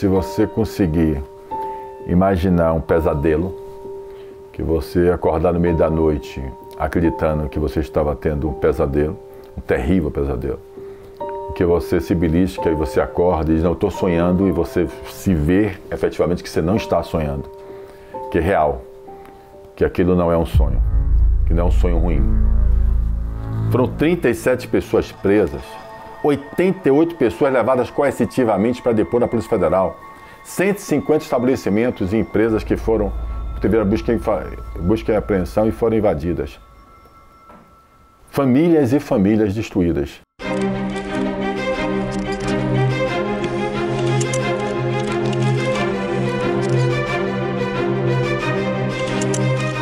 Se você conseguir imaginar um pesadelo, que você acordar no meio da noite acreditando que você estava tendo um pesadelo, um terrível pesadelo, que você se belisca e você acorda e diz, não, estou sonhando, e você se vê efetivamente que você não está sonhando, que é real, que aquilo não é um sonho, que não é um sonho ruim. Foram 37 pessoas presas, 88 pessoas levadas coercitivamente para depor na Polícia Federal, 150 estabelecimentos e empresas que tiveram busca e apreensão e foram invadidas. Famílias e famílias destruídas.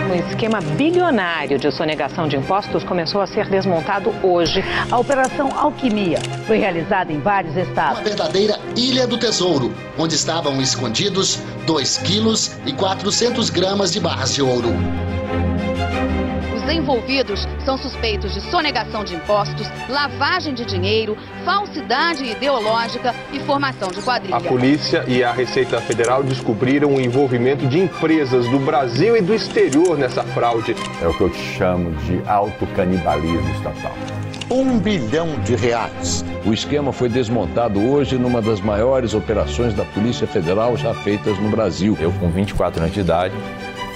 Um esquema bilionário de sonegação de impostos começou a ser desmontado hoje. A Operação Alquimia foi realizada em vários estados. Uma verdadeira ilha do tesouro, onde estavam escondidos 2 quilos e 400 gramas de barras de ouro. Os envolvidos são suspeitos de sonegação de impostos, lavagem de dinheiro, falsidade ideológica e formação de quadrilha. A polícia e a Receita Federal descobriram o envolvimento de empresas do Brasil e do exterior nessa fraude. É o que eu chamo de autocanibalismo estatal. R$1 bilhão. O esquema foi desmontado hoje numa das maiores operações da Polícia Federal já feitas no Brasil. Eu, com 24 anos de idade,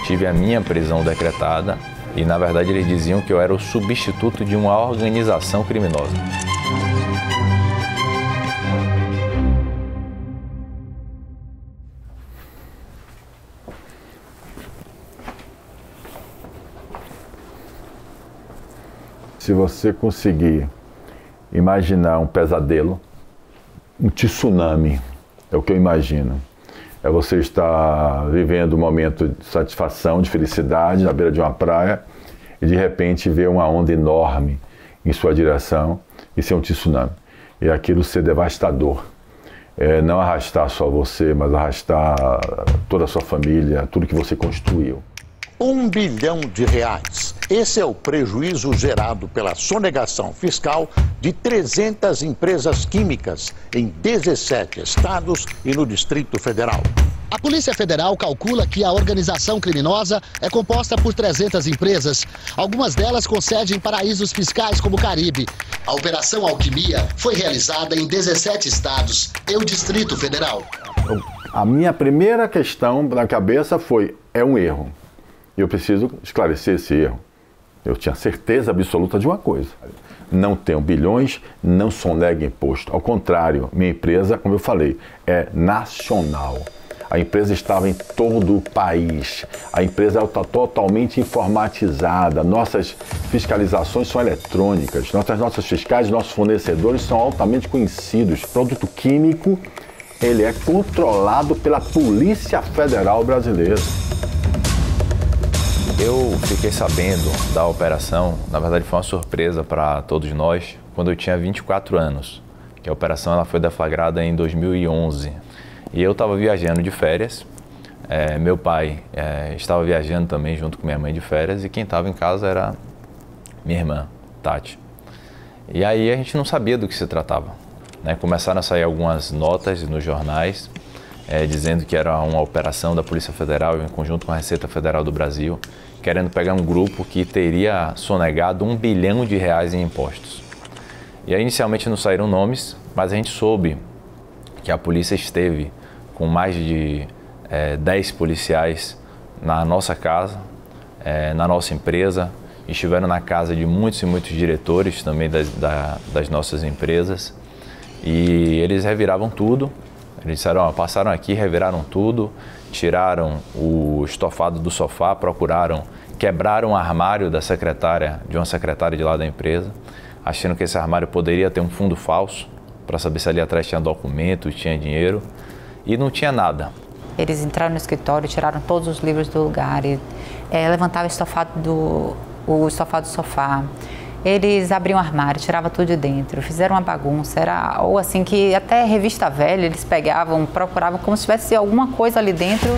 tive a minha prisão decretada e, na verdade, eles diziam que eu era o substituto de uma organização criminosa. Se você conseguir imaginar um pesadelo, um tsunami, é o que eu imagino. É você estar vivendo um momento de satisfação, de felicidade, na beira de uma praia, e de repente ver uma onda enorme em sua direção e ser um tsunami. E aquilo ser devastador. Não arrastar só você, mas arrastar toda a sua família, tudo que você construiu. R$1 bilhão. Esse é o prejuízo gerado pela sonegação fiscal de 300 empresas químicas em 17 estados e no Distrito Federal. A Polícia Federal calcula que a organização criminosa é composta por 300 empresas. Algumas delas com sede em paraísos fiscais como o Caribe. A Operação Alquimia foi realizada em 17 estados e o Distrito Federal. A minha primeira questão na cabeça foi, é um erro. E eu preciso esclarecer esse erro. Eu tinha certeza absoluta de uma coisa. Não tenho bilhões, não sonega imposto. Ao contrário, minha empresa, como eu falei, é nacional. A empresa estava em todo o país. A empresa está totalmente informatizada. Nossas fiscalizações são eletrônicas. Nossas fiscais, nossos fornecedores são altamente conhecidos. Produto químico, ele é controlado pela Polícia Federal Brasileira. Eu fiquei sabendo da operação, na verdade foi uma surpresa para todos nós, quando eu tinha 24 anos. Que a operação ela foi deflagrada em 2011. E eu estava viajando de férias, meu pai estava viajando também junto com minha mãe de férias, e quem estava em casa era minha irmã, Tati. E aí a gente não sabia do que se tratava, né? Começaram a sair algumas notas nos jornais, dizendo que era uma operação da Polícia Federal em conjunto com a Receita Federal do Brasil, querendo pegar um grupo que teria sonegado R$1 bilhão em impostos. E aí inicialmente não saíram nomes, mas a gente soube que a polícia esteve com mais de 10 policiais na nossa casa, na nossa empresa, estiveram na casa de muitos e muitos diretores também das nossas empresas, e eles reviravam tudo. Eles disseram, passaram aqui, reviraram tudo, tiraram o estofado do sofá, quebraram o armário de uma secretária de lá da empresa, achando que esse armário poderia ter um fundo falso, para saber se ali atrás tinha documento, tinha dinheiro, e não tinha nada. Eles entraram no escritório, tiraram todos os livros do lugar, levantavam o estofado do sofá. Eles abriam o armário, tiravam tudo de dentro, fizeram uma bagunça, ou assim que até revista velha eles pegavam, procuravam como se tivesse alguma coisa ali dentro.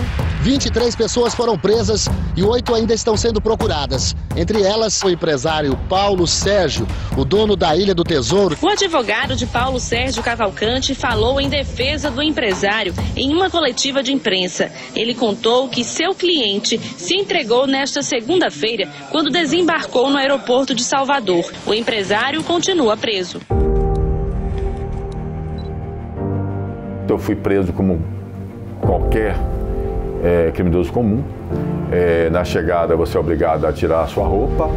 23 pessoas foram presas e 8 ainda estão sendo procuradas. Entre elas, o empresário Paulo Sérgio, o dono da Ilha do Tesouro. O advogado de Paulo Sérgio Cavalcante falou em defesa do empresário em uma coletiva de imprensa. Ele contou que seu cliente se entregou nesta segunda-feira quando desembarcou no aeroporto de Salvador. O empresário continua preso. Eu fui preso como qualquer criminoso comum. Na chegada você é obrigado a tirar a sua roupa,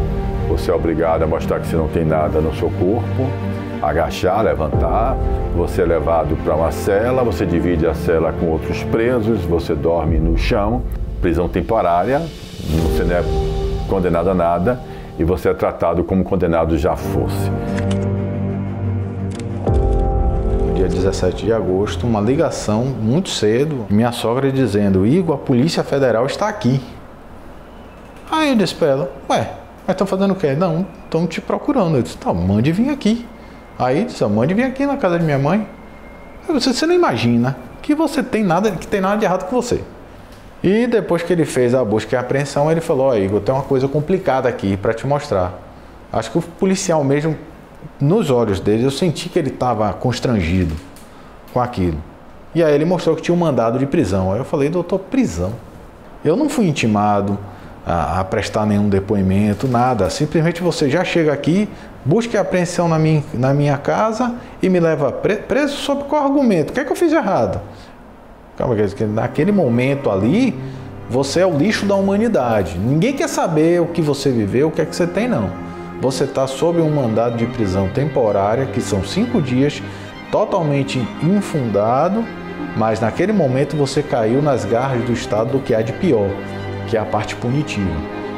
você é obrigado a mostrar que você não tem nada no seu corpo, agachar, levantar, você é levado para uma cela, você divide a cela com outros presos, você dorme no chão, prisão temporária, você não é condenado a nada e você é tratado como condenado já fosse. Dia 17 de agosto, uma ligação muito cedo, minha sogra dizendo: Igor, a Polícia Federal está aqui. Aí eu disse para ela: ué, mas estão fazendo o quê? Não, estão te procurando. Eu disse: tá, mande vir aqui. Aí disse: mande vir aqui na casa de minha mãe. Eu disse: você não imagina que você tem nada de errado com você. E depois que ele fez a busca e a apreensão, ele falou: ó, Igor, tem uma coisa complicada aqui para te mostrar. Acho que o policial mesmo, nos olhos dele, eu senti que ele estava constrangido com aquilo. E aí ele mostrou que tinha um mandado de prisão. Aí eu falei: doutor, prisão? Eu não fui intimado a prestar nenhum depoimento, nada. Simplesmente você já chega aqui, busca a apreensão na minha casa e me leva preso sob qual argumento? O que é que eu fiz de errado? Calma, naquele momento ali, você é o lixo da humanidade. Ninguém quer saber o que você viveu, o que é que você tem, não. Você está sob um mandado de prisão temporária, que são 5 dias, totalmente infundado, mas naquele momento você caiu nas garras do Estado do que há de pior, que é a parte punitiva.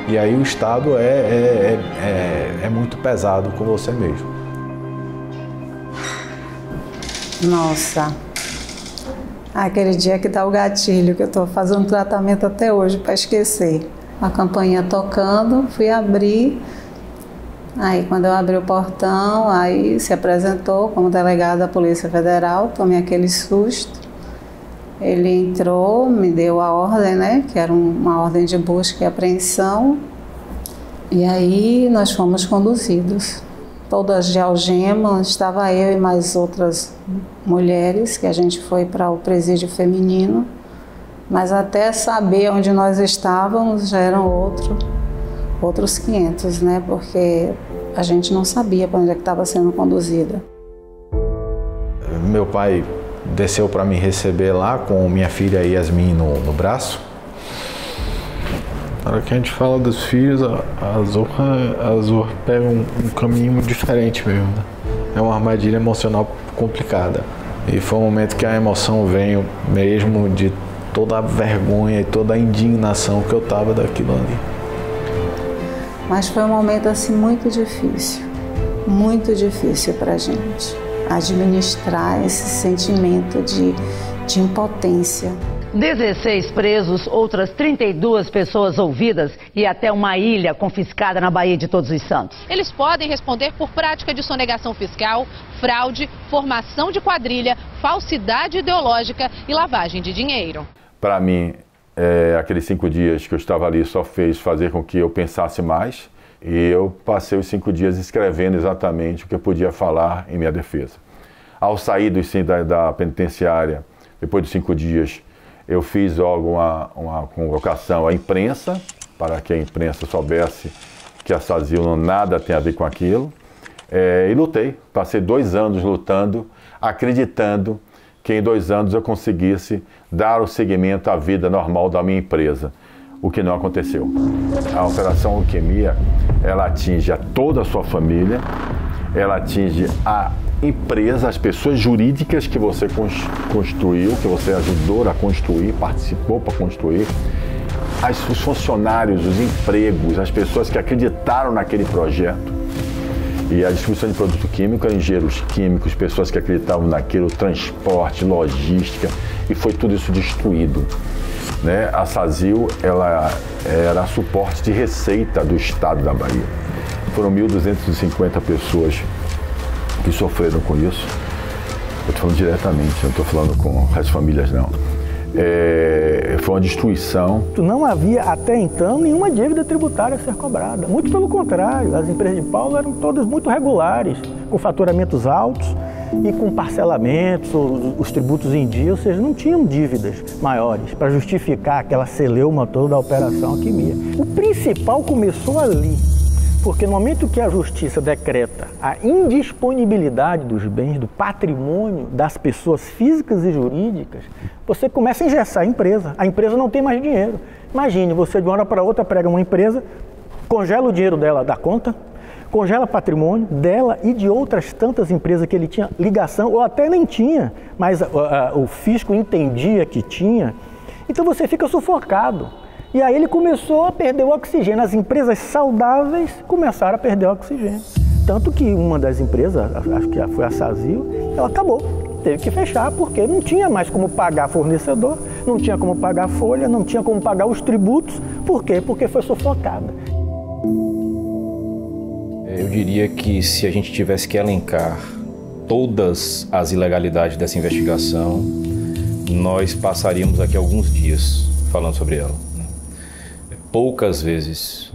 E aí o Estado é muito pesado com você mesmo. Nossa, aquele dia que dá o gatilho, que eu estou fazendo tratamento até hoje para esquecer. A campainha tocando, fui abrir. Aí quando eu abri o portão, aí se apresentou como delegado da Polícia Federal, tomei aquele susto. Ele entrou, me deu a ordem, né, que era uma ordem de busca e apreensão. E aí nós fomos conduzidos, todas de algema, estava eu e mais outras mulheres, que a gente foi para o presídio feminino. Mas até saber onde nós estávamos já eram outros 500, né? Porque a gente não sabia para onde é que estava sendo conduzida. Meu pai desceu para me receber lá com minha filha Yasmin no braço. Na hora que a gente fala dos filhos, a Zorra pega um caminho diferente mesmo, né? É uma armadilha emocional complicada. E foi um momento que a emoção veio mesmo de toda a vergonha e toda a indignação que eu tava daquilo ali. Mas foi um momento assim muito difícil pra gente administrar esse sentimento de impotência. 16 presos, outras 32 pessoas ouvidas e até uma ilha confiscada na Baía de Todos os Santos. Eles podem responder por prática de sonegação fiscal, fraude, formação de quadrilha, falsidade ideológica e lavagem de dinheiro. Para mim, aqueles 5 dias que eu estava ali só fez fazer com que eu pensasse mais e eu passei os 5 dias escrevendo exatamente o que eu podia falar em minha defesa. Ao sair da penitenciária, depois dos 5 dias, eu fiz logo uma convocação à imprensa, para que a imprensa soubesse que a SAZIL nada tem a ver com aquilo. E lutei, passei 2 anos lutando, acreditando que em 2 anos eu conseguisse dar o seguimento à vida normal da minha empresa, o que não aconteceu. A Operação Alquimia, ela atinge a toda a sua família, ela atinge a empresa, as pessoas jurídicas que você construiu, que você ajudou a construir, participou para construir, os funcionários, os empregos, as pessoas que acreditaram naquele projeto. E a distribuição de produto químico, engenheiros químicos, pessoas que acreditavam naquilo, transporte, logística, e foi tudo isso destruído. Né? A SAZIL, ela era suporte de receita do estado da Bahia. Foram 1.250 pessoas que sofreram com isso. Eu estou falando diretamente, não estou falando com as famílias, não. foi uma destruição. Não havia até então nenhuma dívida tributária a ser cobrada. Muito pelo contrário, as empresas de Paulo eram todas muito regulares, com faturamentos altos e com parcelamentos, os tributos em dia, ou seja, não tinham dívidas maiores para justificar aquela celeuma toda da Operação Alquimia. O principal começou ali, porque no momento que a Justiça decreta a indisponibilidade dos bens, do patrimônio das pessoas físicas e jurídicas, você começa a engessar a empresa não tem mais dinheiro. Imagine, você de uma hora para outra pega uma empresa, congela o dinheiro dela da conta, congela patrimônio dela e de outras tantas empresas que ele tinha ligação, ou até nem tinha, mas o fisco entendia que tinha. Então você fica sufocado. E aí ele começou a perder o oxigênio. As empresas saudáveis começaram a perder o oxigênio. Tanto que uma das empresas, acho que foi a Sazil, ela acabou. Teve que fechar porque não tinha mais como pagar fornecedor, não tinha como pagar folha, não tinha como pagar os tributos. Por quê? Porque foi sufocada. Eu diria que se a gente tivesse que elencar todas as ilegalidades dessa investigação, nós passaríamos aqui alguns dias falando sobre ela. Poucas vezes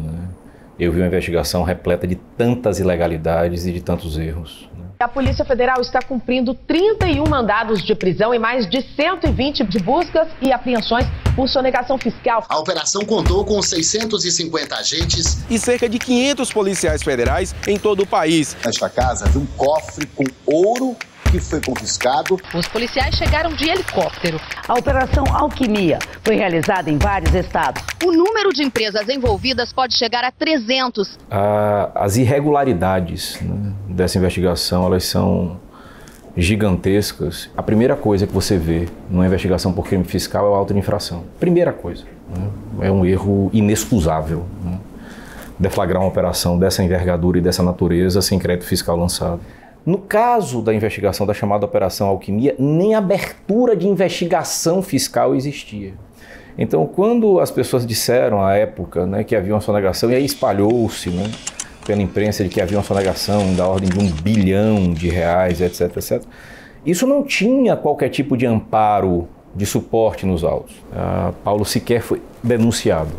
eu vi uma investigação repleta de tantas ilegalidades e de tantos erros. A Polícia Federal está cumprindo 31 mandados de prisão e mais de 120 de buscas e apreensões por sonegação fiscal. A operação contou com 650 agentes e cerca de 500 policiais federais em todo o país. Nesta casa havia um cofre com ouro que foi confiscado. Os policiais chegaram de helicóptero. A Operação Alquimia foi realizada em vários estados. O número de empresas envolvidas pode chegar a 300. As irregularidades dessa investigação, elas são gigantescas. A primeira coisa que você vê numa investigação por crime fiscal é o auto de infração. Primeira coisa. É um erro inexcusável. Deflagrar uma operação dessa envergadura e dessa natureza sem crédito fiscal lançado. No caso da investigação da chamada Operação Alquimia, nem abertura de investigação fiscal existia. Então, quando as pessoas disseram à época que havia uma sonegação, e aí espalhou-se pela imprensa de que havia uma sonegação da ordem de R$1 bilhão, etc., etc., isso não tinha qualquer tipo de amparo, de suporte nos autos. Paulo sequer foi denunciado.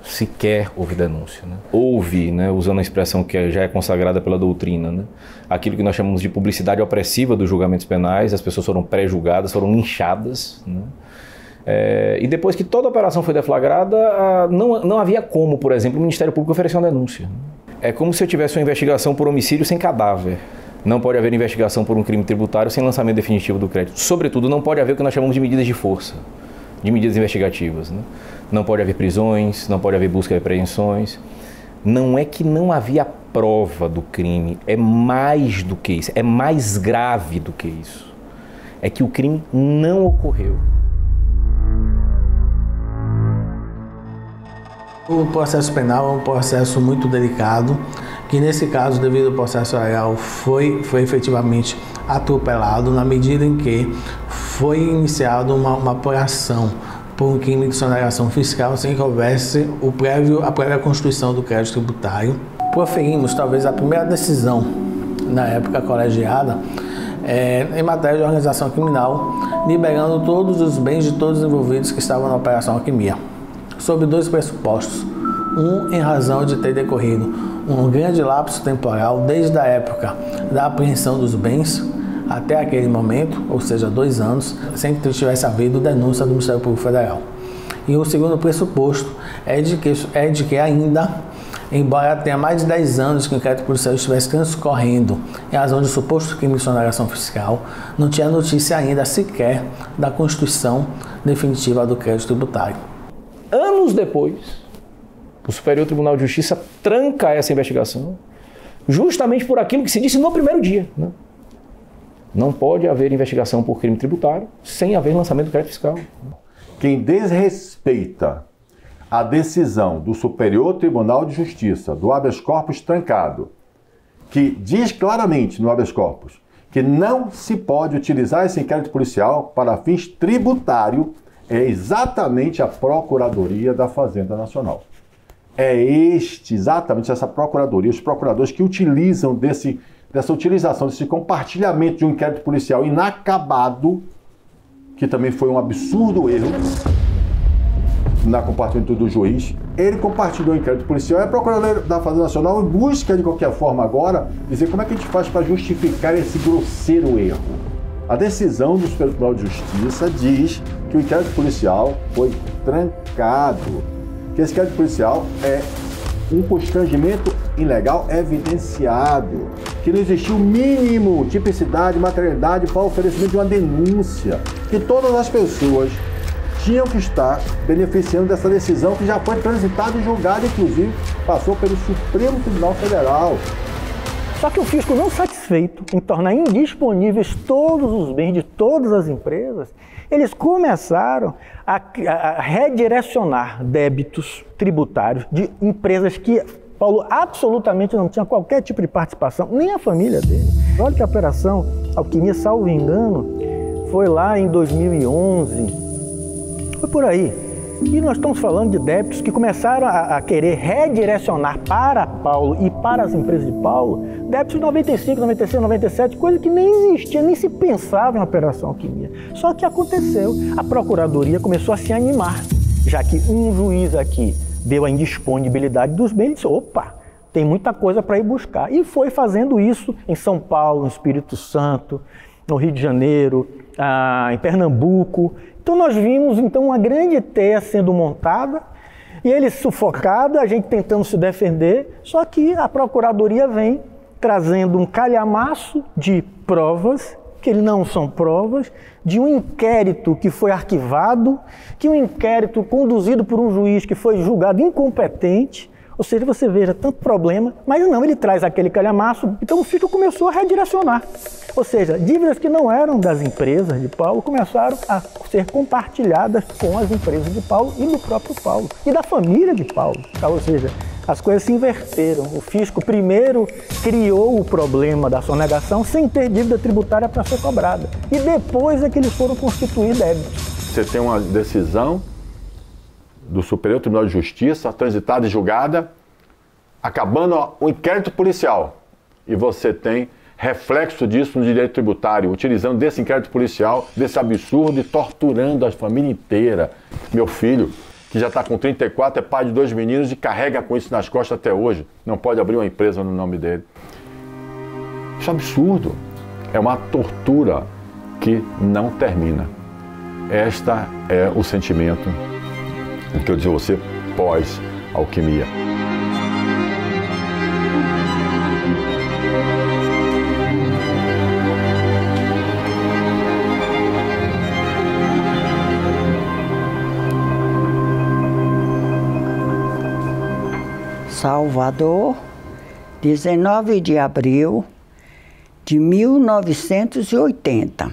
Sequer houve denúncia. Houve, usando a expressão que já é consagrada pela doutrina, aquilo que nós chamamos de publicidade opressiva dos julgamentos penais, as pessoas foram pré-julgadas, foram linchadas. E depois que toda a operação foi deflagrada, não havia como, por exemplo, o Ministério Público oferecer uma denúncia. É como se eu tivesse uma investigação por homicídio sem cadáver. Não pode haver investigação por um crime tributário sem lançamento definitivo do crédito. Sobretudo, não pode haver o que nós chamamos de medidas de força, de medidas investigativas. Não pode haver prisões, não pode haver busca e apreensões. Não é que não havia prova do crime, é mais do que isso, é mais grave do que isso. É que o crime não ocorreu. O processo penal é um processo muito delicado, que nesse caso, devido ao processo legal, foi efetivamente atropelado na medida em que foi iniciada uma apuração por um crime de sonegação fiscal sem que houvesse a prévia constituição do crédito tributário. Proferimos talvez a primeira decisão, na época colegiada, em matéria de organização criminal, liberando todos os bens de todos os envolvidos que estavam na Operação Alquimia, sob dois pressupostos. Um, em razão de ter decorrido um grande lapso temporal desde a época da apreensão dos bens até aquele momento, ou seja, 2 anos, sem que tivesse havido denúncia do Ministério Público Federal. E o segundo pressuposto é de que ainda, embora tenha mais de 10 anos que o inquérito policial estivesse transcorrendo em razão de suposto crime de sonegação fiscal, não tinha notícia ainda sequer da constituição definitiva do crédito tributário. Anos depois, o Superior Tribunal de Justiça tranca essa investigação justamente por aquilo que se disse no primeiro dia. Não pode haver investigação por crime tributário sem haver lançamento do crédito fiscal. Quem desrespeita a decisão do Superior Tribunal de Justiça, do habeas corpus trancado, que diz claramente no habeas corpus que não se pode utilizar esse inquérito policial para fins tributários, é exatamente a Procuradoria da Fazenda Nacional. É exatamente essa Procuradoria, os procuradores que utilizam dessa utilização, desse compartilhamento de um inquérito policial inacabado que também foi um absurdo erro na compartilhamento do juiz. Ele compartilhou o inquérito policial e a Procuradoria da Fazenda Nacional busca, de qualquer forma agora, dizer como é que a gente faz para justificar esse grosseiro erro. A decisão do Superior Tribunal de Justiça diz que o inquérito policial foi trancado, que esse inquérito policial é um constrangimento ilegal evidenciado, que não existiu o mínimo tipicidade, materialidade para o oferecimento de uma denúncia, que todas as pessoas tinham que estar beneficiando dessa decisão que já foi transitada e julgada, inclusive passou pelo Supremo Tribunal Federal. Só que o fisco, não satisfeito em tornar indisponíveis todos os bens de todas as empresas, eles começaram a redirecionar débitos tributários de empresas que Paulo absolutamente não tinha qualquer tipo de participação, nem a família dele. Olha que a Operação Alquimia, salvo engano, foi lá em 2011, foi por aí. E nós estamos falando de débitos que começaram a querer redirecionar para Paulo e para as empresas de Paulo, débitos de 95, 96, 97, coisa que nem existia, nem se pensava em Operação Alquimia. Só que aconteceu, a Procuradoria começou a se animar, já que um juiz aqui deu a indisponibilidade dos bens, disse, opa, tem muita coisa para ir buscar. E foi fazendo isso em São Paulo, no Espírito Santo, no Rio de Janeiro, em Pernambuco. Então nós vimos então uma grande teia sendo montada e ele sufocado, a gente tentando se defender, só que a Procuradoria vem trazendo um calhamaço de provas, que não são provas, de um inquérito que foi arquivado, que um inquérito conduzido por um juiz que foi julgado incompetente. Ou seja, você veja tanto problema, mas não, ele traz aquele calhamaço, então o fisco começou a redirecionar. Ou seja, dívidas que não eram das empresas de Paulo começaram a ser compartilhadas com as empresas de Paulo e do próprio Paulo, e da família de Paulo. Ou seja, as coisas se inverteram. O fisco primeiro criou o problema da sonegação sem ter dívida tributária para ser cobrada. E depois é que eles foram constituir débitos. Você tem uma decisão do Superior Tribunal de Justiça, transitada e julgada, acabando o inquérito policial. E você tem reflexo disso no direito tributário, utilizando desse inquérito policial, desse absurdo e torturando a família inteira. Meu filho, que já está com 34, é pai de 2 meninos e carrega com isso nas costas até hoje. Não pode abrir uma empresa no nome dele. Isso é absurdo. É uma tortura que não termina. Esta é o sentimento que eu disse a você pós-alquimia. Salvador, 19 de abril de 1980.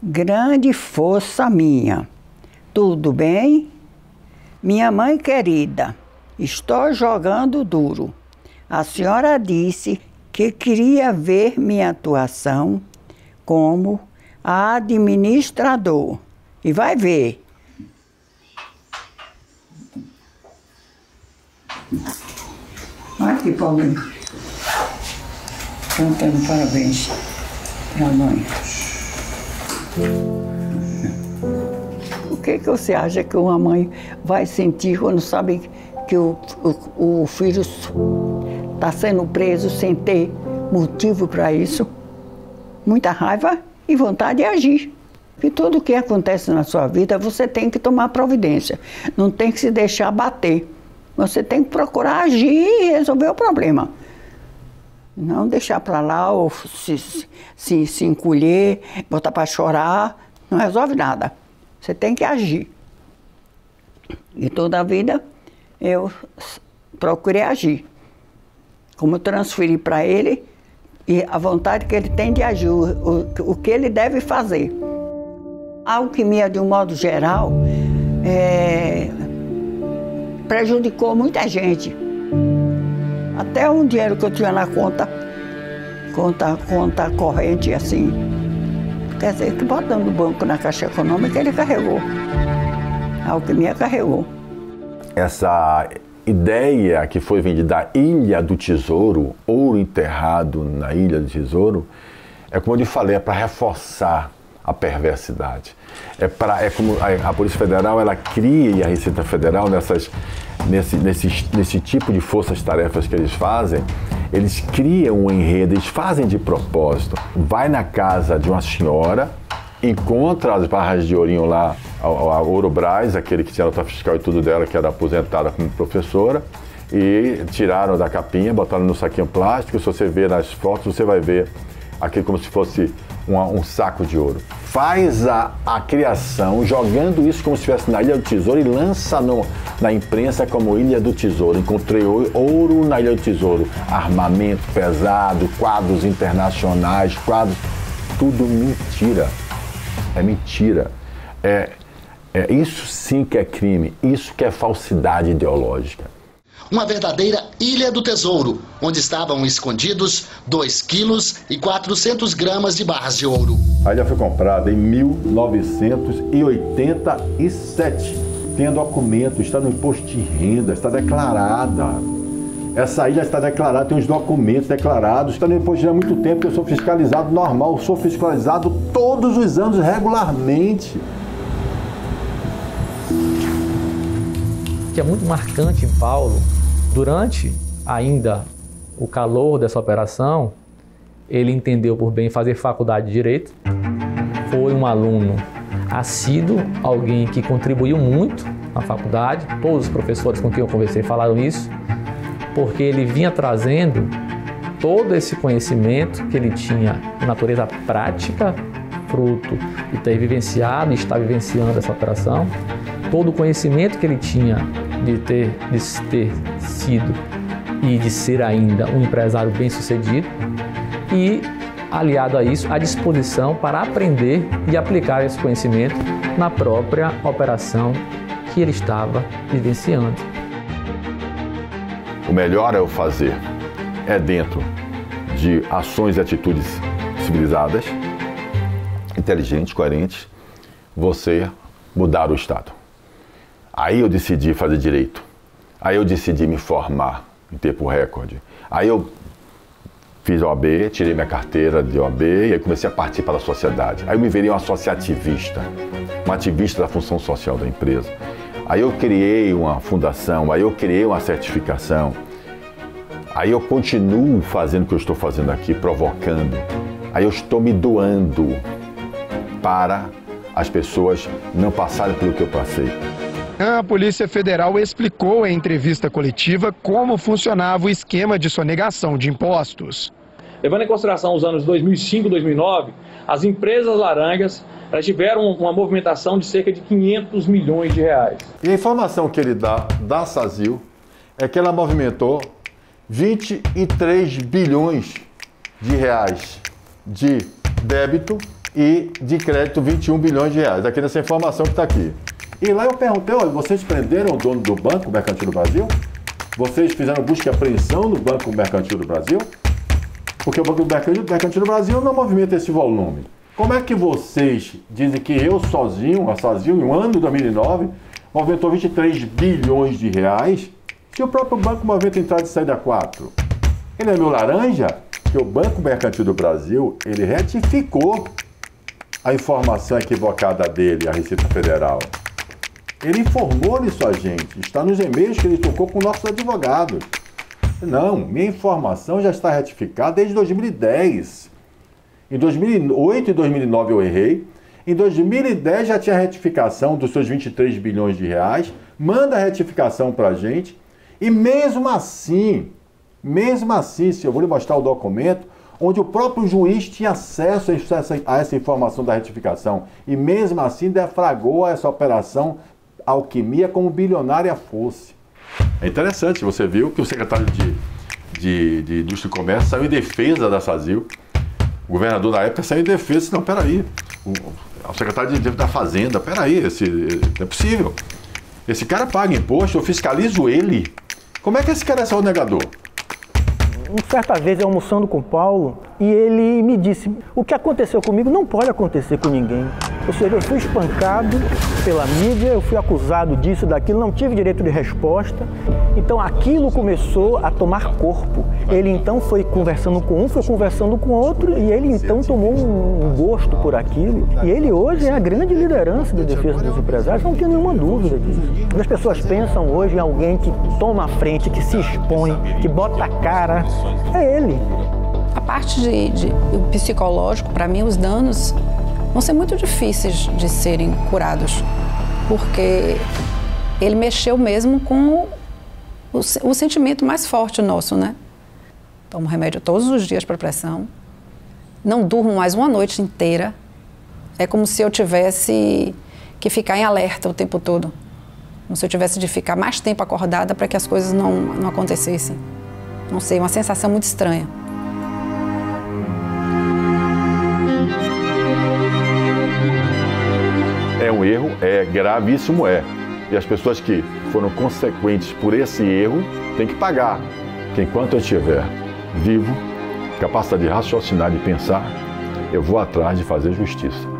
Grande força minha. Tudo bem? Minha mãe querida, estou jogando duro. A senhora disse que queria ver minha atuação como administrador. E vai ver. Olha aqui, Paulinho. Cantando parabéns para a mãe. O que você acha que uma mãe vai sentir quando sabe que o filho está sendo preso sem ter motivo para isso? Muita raiva e vontade de agir. E tudo o que acontece na sua vida, você tem que tomar providência. Não tem que se deixar bater. Você tem que procurar agir e resolver o problema. Não deixar para lá ou se encolher, botar para chorar. Não resolve nada. Você tem que agir. E toda a vida eu procurei agir. Como eu transferi para ele e a vontade que ele tem de agir, o que ele deve fazer. A alquimia, de um modo geral, prejudicou muita gente. Até um dinheiro que eu tinha na conta corrente, assim, quer dizer, que botando no banco na Caixa Econômica, ele carregou. A alquimia carregou. Essa ideia que foi vendida da Ilha do Tesouro, ouro enterrado na Ilha do Tesouro, é como eu lhe falei, é para reforçar a perversidade. É como a Polícia Federal, ela cria, e a Receita Federal, nesse tipo de forças-tarefas que eles fazem, eles criam um enredo, eles fazem de propósito. Vai na casa de uma senhora, encontra as barras de ourinho lá, a Ourobras, aquele que tinha nota fiscal e tudo dela, que era aposentada como professora, e tiraram da capinha, botaram no saquinho plástico. Se você ver nas fotos, você vai ver aquilo como se fosse um saco de ouro. Faz a criação, jogando isso como se estivesse na Ilha do Tesouro, e lança na imprensa como Ilha do Tesouro. Encontrei ouro na Ilha do Tesouro, armamento pesado, quadros internacionais, tudo mentira. É mentira. Isso sim que é crime, isso que é falsidade ideológica. Uma verdadeira ilha do tesouro, onde estavam escondidos 2 quilos e 400 gramas de barras de ouro. A ilha foi comprada em 1987. Tem documento, está no imposto de renda, está declarada. Essa ilha está declarada, tem os documentos declarados, está no imposto de renda há muito tempo, que eu sou fiscalizado normal, sou fiscalizado todos os anos, regularmente. Que é muito marcante em Paulo, durante ainda o calor dessa operação, ele entendeu por bem fazer faculdade de Direito, foi um aluno assíduo, alguém que contribuiu muito na faculdade, todos os professores com quem eu conversei falaram isso, porque ele vinha trazendo todo esse conhecimento que ele tinha de natureza prática, fruto de ter vivenciado e estar vivenciando essa operação, todo o conhecimento que ele tinha de ter sido e de ser ainda um empresário bem-sucedido, e, aliado a isso, a disposição para aprender e aplicar esse conhecimento na própria operação que ele estava vivenciando. O melhor é o fazer, é dentro de ações e atitudes civilizadas, inteligentes, coerentes, você mudar o Estado. Aí eu decidi fazer direito, aí eu decidi me formar em tempo recorde, aí eu fiz OAB, tirei minha carteira de OAB e aí comecei a participar da sociedade. Aí eu me virei um associativista, um ativista da função social da empresa. Aí eu criei uma fundação, aí eu criei uma certificação, aí eu continuo fazendo o que eu estou fazendo aqui, provocando, aí eu estou me doando para as pessoas não passarem pelo que eu passei. A Polícia Federal explicou em entrevista coletiva como funcionava o esquema de sonegação de impostos. Levando em consideração os anos 2005 e 2009, as empresas laranjas tiveram uma movimentação de cerca de 500 milhões de reais. E a informação que ele dá da Sazil é que ela movimentou 23 bilhões de reais de débito e de crédito 21 bilhões de reais. Aqui nessa informação que está aqui. E lá eu perguntei, olha, vocês prenderam o dono do Banco Mercantil do Brasil? Vocês fizeram busca e apreensão no Banco Mercantil do Brasil? Porque o Banco Mercantil do Brasil não movimenta esse volume. Como é que vocês dizem que eu sozinho, a Sazil, em um ano de 2009, movimentou 23 bilhões de reais, se o próprio Banco movimenta entrada e saída 4? Ele é meu laranja? Que o Banco Mercantil do Brasil, ele retificou a informação equivocada dele, a Receita Federal. Ele informou isso a gente, está nos e-mails que ele trocou com nossos advogados. Não, minha informação já está retificada desde 2010. Em 2008 e 2009 eu errei. Em 2010 já tinha retificação dos seus 23 bilhões de reais. Manda a retificação para a gente. E mesmo assim, se eu vou lhe mostrar o documento, onde o próprio juiz tinha acesso a essa informação da retificação. E mesmo assim deflagrou essa operação Alquimia como bilionária fosse. É interessante, você viu que o secretário de Indústria e Comércio saiu em defesa da Sazil. O governador na época saiu em defesa. Não, peraí. O secretário da Fazenda, peraí, não é possível. Esse cara paga imposto, eu fiscalizo ele. Como é que esse cara é só o negador? Certa vez, eu almoçando com o Paulo, e ele me disse, o que aconteceu comigo não pode acontecer com ninguém. Ou seja, eu fui espancado pela mídia, eu fui acusado disso, daquilo, não tive direito de resposta. Então aquilo começou a tomar corpo. Ele então foi conversando com um, foi conversando com outro, e ele então tomou um gosto por aquilo. E ele hoje é a grande liderança de defesa dos empresários, não tem nenhuma dúvida disso. As pessoas pensam hoje em alguém que toma a frente, que se expõe, que bota a cara, é ele. A parte do psicológico, para mim, os danos vão ser muito difíceis de serem curados, porque ele mexeu mesmo com o sentimento mais forte nosso, né? Tomo remédio todos os dias para pressão, não durmo mais uma noite inteira, é como se eu tivesse que ficar em alerta o tempo todo, como se eu tivesse de ficar mais tempo acordada para que as coisas não acontecessem. Não sei, uma sensação muito estranha. É um erro, é gravíssimo, é. E as pessoas que foram consequentes por esse erro têm que pagar. Que enquanto eu estiver vivo, capacidade de raciocinar, de pensar, eu vou atrás de fazer justiça.